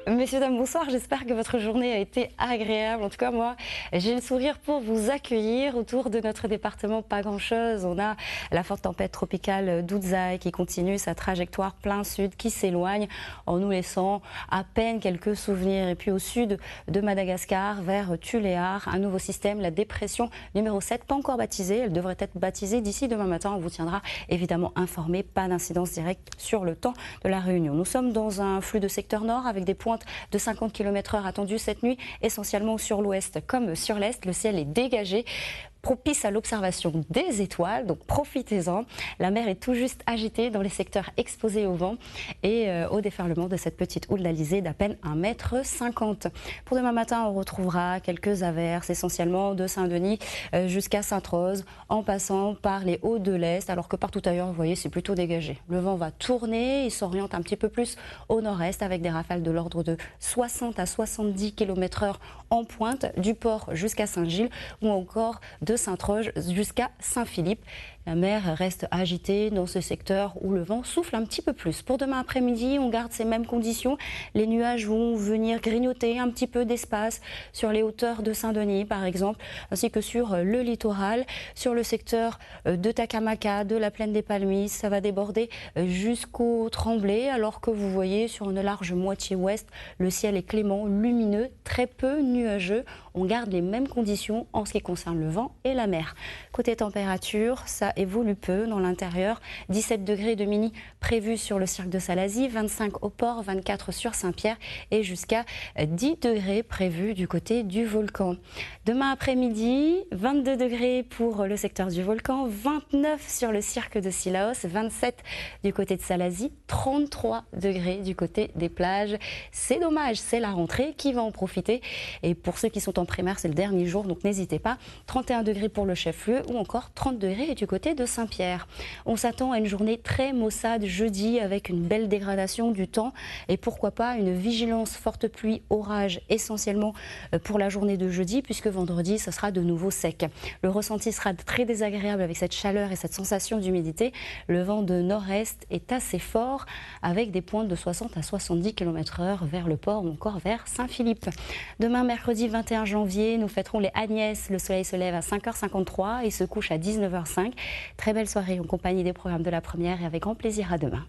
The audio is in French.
Messieurs, dames, bonsoir. J'espère que votre journée a été agréable. En tout cas, moi, j'ai le sourire pour vous accueillir. Autour de notre département, pas grand-chose. On a la forte tempête tropicale Doudzaï qui continue sa trajectoire plein sud, qui s'éloigne en nous laissant à peine quelques souvenirs. Et puis au sud de Madagascar, vers Tuléar, un nouveau système, la dépression numéro 7, pas encore baptisée. Elle devrait être baptisée d'ici demain matin. On vous tiendra évidemment informé. Pas d'incidence directe sur le temps de la réunion. Nous sommes dans un flux de secteur nord avec des pointes de 50 km/h attendues cette nuit, essentiellement sur l'ouest comme sur l'est. Le ciel est dégagé, propice à l'observation des étoiles, donc profitez-en. La mer est tout juste agitée dans les secteurs exposés au vent et au déferlement de cette petite houle d'Alizé d'à peine 1,50 m. Pour demain matin, on retrouvera quelques averses, essentiellement de Saint-Denis jusqu'à Sainte-Rose, en passant par les Hauts de l'Est, alors que partout ailleurs, vous voyez, c'est plutôt dégagé. Le vent va tourner, il s'oriente un petit peu plus au nord-est avec des rafales de l'ordre de 60 à 70 km/h en pointe, du port jusqu'à Saint-Gilles ou encore de Saint-Troge jusqu'à Saint-Philippe. La mer reste agitée dans ce secteur où le vent souffle un petit peu plus. Pour demain après-midi, on garde ces mêmes conditions. Les nuages vont venir grignoter un petit peu d'espace sur les hauteurs de Saint-Denis, par exemple, ainsi que sur le littoral, sur le secteur de Takamaka, de la plaine des Palmises. Ça va déborder jusqu'au Tremblay, alors que vous voyez sur une large moitié ouest, le ciel est clément, lumineux, très peu nuageux. On garde les mêmes conditions en ce qui concerne le vent et la mer. Côté température, ça évolue peu dans l'intérieur. 17 degrés de mini prévus sur le cirque de Salazie, 25 au port, 24 sur Saint-Pierre et jusqu'à 10 degrés prévus du côté du volcan. Demain après-midi, 22 degrés pour le secteur du volcan, 29 sur le cirque de Sillaos, 27 du côté de Salazie, 33 degrés du côté des plages. C'est dommage, c'est la rentrée qui va en profiter. Et pour ceux qui sont en primaire, c'est le dernier jour, donc n'hésitez pas. 31 degrés pour le chef-lieu ou encore 30 degrés du côté de Saint-Pierre. On s'attend à une journée très maussade jeudi avec une belle dégradation du temps et pourquoi pas une vigilance forte pluie, orage essentiellement pour la journée de jeudi puisque vendredi ce sera de nouveau sec. Le ressenti sera très désagréable avec cette chaleur et cette sensation d'humidité. Le vent de nord-est est assez fort avec des pointes de 60 à 70 km/h vers le port ou encore vers Saint-Philippe. Demain mercredi 21 janvier, nous fêterons les Agnès. Le soleil se lève à 5h53 et se couche à 19h05. Très belle soirée en compagnie des programmes de la première et avec grand plaisir à demain.